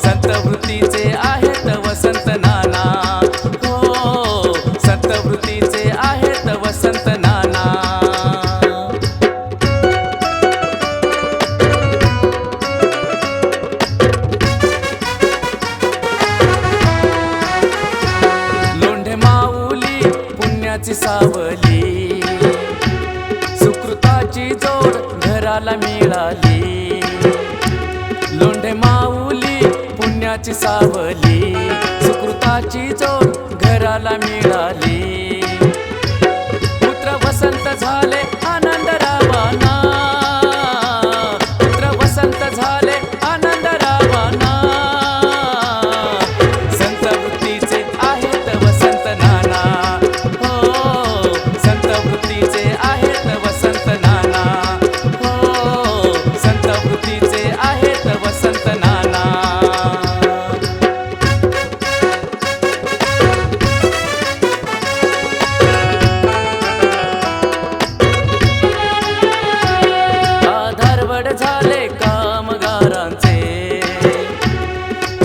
संत वृत्तीचे आहेत वसंत नाना, हो संत वृत्तीचे आहेत वसंत नाना. लोंढे माऊली पुण्याची सावली, सुकृताची जोड घराला मिळाली. लोंढे माऊली पुण्याची सावली, सुकृताची जोड घराला मिळाली. पुत्र वसंत झाले आनंद रावाना, पुत्र वसंत झाले आनंद रावाना. संत वृत्तीचे आहेत वसंत नाना, हो संत वृत्तीचे आहेत वसंत नाना, हो संत वृत्तीचे आहेत वसंत नाना. आधारवड झाले कामगारांचे,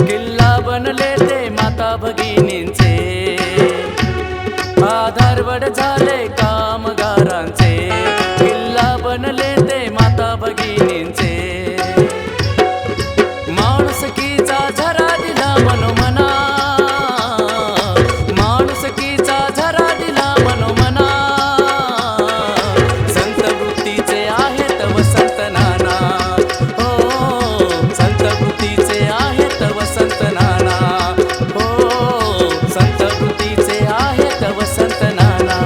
किल्ला बनले ते माता भगिनींचे. आधारवड झाले कामगारांचे, किल्ला बनले ते माता भगिनींचे. माणुसकीचा झरा दिला मनोमना, माणुसकीचा झरा दिला मनोमना. संत वृत्तीचे आहेत वसंत नाना, हो संत वृत्तीचे आहेत वसंत नाना, हो संत वृत्तीचे आहेत वसंत नाना.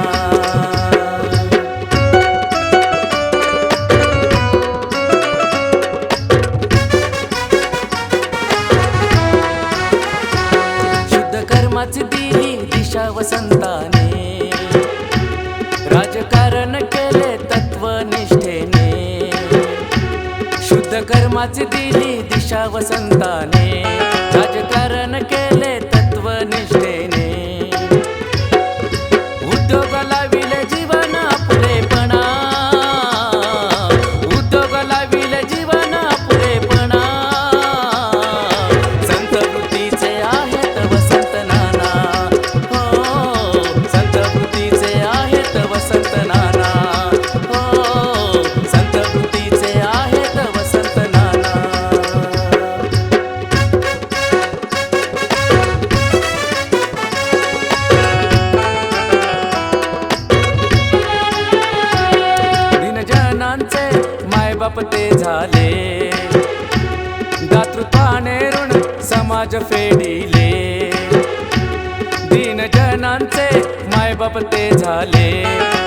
शुद्ध कर्माची दिली दिशा वसंताने, राजकारण केले तत्वनिष्ठेने. शुद्ध कर्माची दिली दिशा वसंताने, राजकारण केले तत्वनिष्ठेने. उद्योग लाविले जीवन पुरेपणा, उद्योग लाविले जीवन पुरेपणा. संत वृत्तीचे आहेत वसंत नाना, हो संत वृत्तीचे आहेत वसंत नाना, हो संत वृत्तीचे आहेत वसंत नाना. दिनजनांचे मायबाप ते झाले, दातृत्वाने ऋण समाज फेडिले. दीनजनांचे मायबाप ते झाले,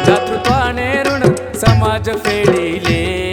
दातृत्वाने ऋण समाज फेडिले.